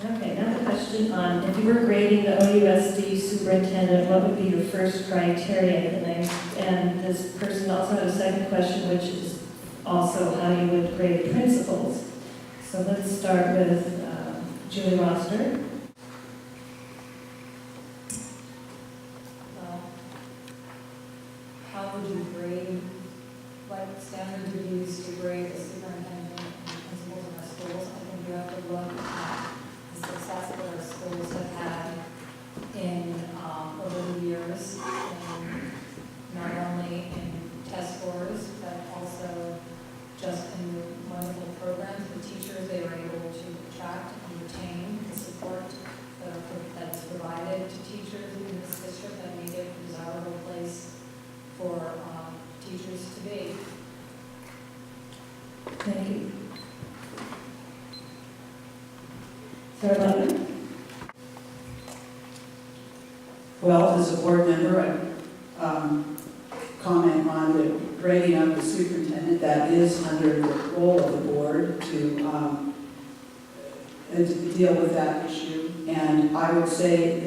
Okay, now the question on, if you were grading the OUSD superintendent, what would be your first criteria? And this person also had a second question, which is also how you would grade principals. So let's start with Julie Roster. How would you grade, what standard would you use to grade the superintendent and principals in our schools? I think you have to look at the success that our schools have had in over the years, and not only in test scores, but also just in the wonderful programs for teachers they are able to attract and retain, the support that is provided to teachers in this district that make it a desirable place for teachers to be. Thank you. Sarah Butler? Well, as a board member, I comment on the grading of the superintendent. That is under the role of the board to deal with that issue. And I would say,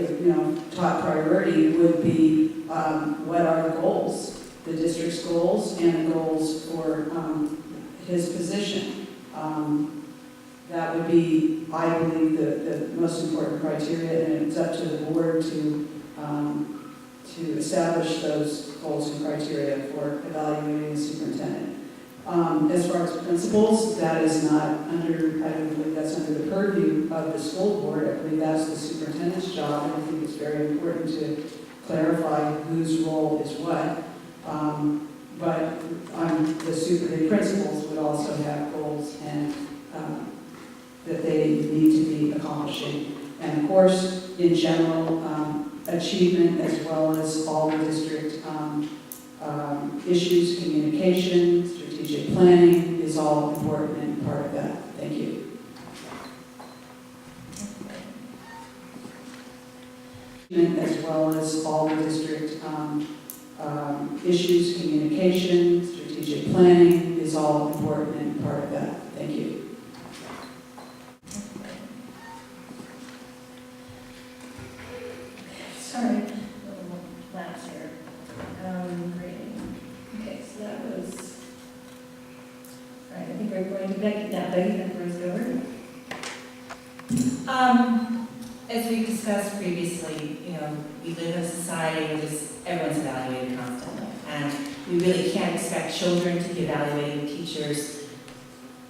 top priority would be what are the goals, the district's goals and the goals for his position. That would be, I believe, the most important criteria, and it's up to the board to establish those goals and criteria for evaluating the superintendent. As far as principals, that is not under, I don't believe that's under the purview of the school board. I believe that's the superintendent's job, and I think it's very important to clarify whose role is what. But the principals would also have goals and that they need to be accomplishing. And of course, in general, achievement as well as all the district issues, communication, strategic planning is all important and part of that. Thank you. As well as all the district issues, communication, strategic planning is all important and part of that. Thank you. Sorry, a little lapse here. Grading. Okay, so that was, all right, I think we're going to Becky now. Becky, then Bruce over. As we discussed previously, we live in a society where everyone's evaluated constantly, and we really can't expect children to be evaluating teachers,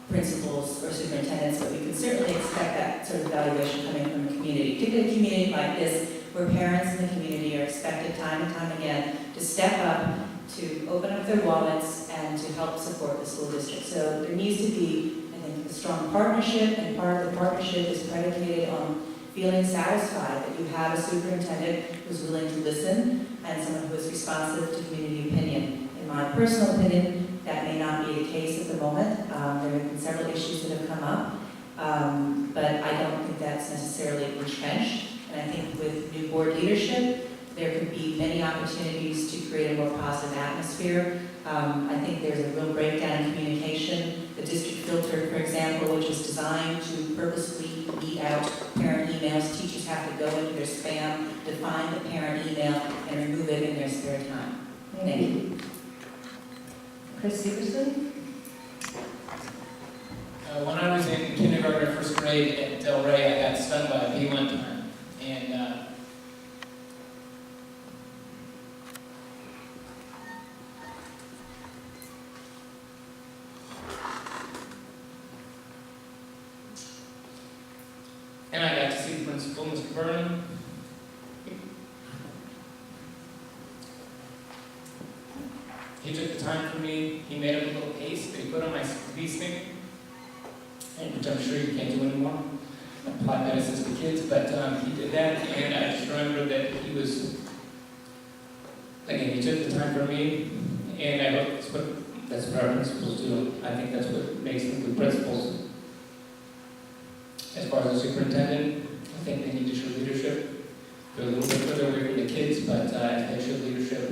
principals, or superintendents, but we can certainly expect that sort of evaluation coming from the community, particularly a community like this, where parents in the community are expected time and time again to step up, to open up their wallets, and to help support the school district. So there needs to be, I think, a strong partnership, and part of the partnership is predicated on feeling satisfied that you have a superintendent who's willing to listen and someone who is responsive to community opinion. In my personal opinion, that may not be the case at the moment. There have been several issues that have come up, but I don't think that's necessarily entrenched. And I think with new board leadership, there could be many opportunities to create a more positive atmosphere. I think there's a real breakdown in communication. The district filter, for example, which was designed to purposely weed out parent emails. Teachers have to go into their spam to find the parent email and remove it in their spare time. Thank you. Chris Severson? When I was in kindergarten or first grade at Del Rey, I got stung by a bee one time. And I got to see the principal, Mr. Burnham. He took the time for me. He made up a little paste that he put on my bee sting, which I'm sure you can't do anymore. Apply medicines to kids, but he did that, and I just remember that he was, again, he took the time for me, and I hope that's what our principals do. I think that's what makes them good principals. As far as the superintendent, I think they need to show leadership. They're a little bit further away from the kids, but if they show leadership,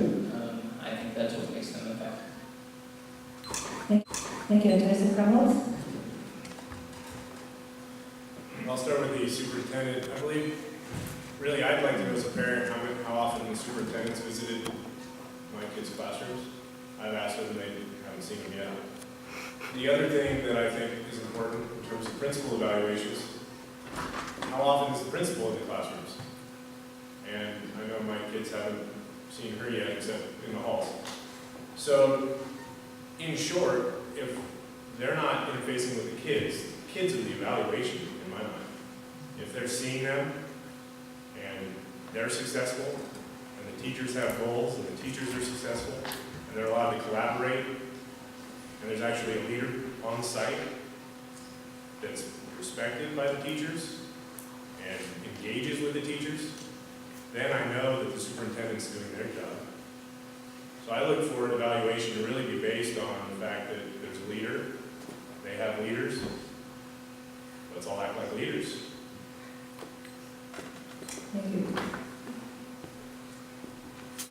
I think that's what makes them effective. Thank you. Tyson Crumwell? I'll start with the superintendent. I believe, really, I'd like to know as a parent how often the superintendent's visited my kids' classrooms. I've asked them, they haven't seen them yet. The other thing that I think is important in terms of principal evaluations, how often is the principal in the classrooms? And I know my kids haven't seen her yet, except in the halls. So, in short, if they're not interfacing with the kids are the evaluation in my mind. If they're seeing them and they're successful, and the teachers have goals, and the teachers are successful, and they're allowed to collaborate, and there's actually a leader on site that's respected by the teachers and engages with the teachers, then I know that the superintendent's doing their job. So I look for evaluation to really be based on the fact that there's a leader, they have leaders, let's all act like leaders. Thank you.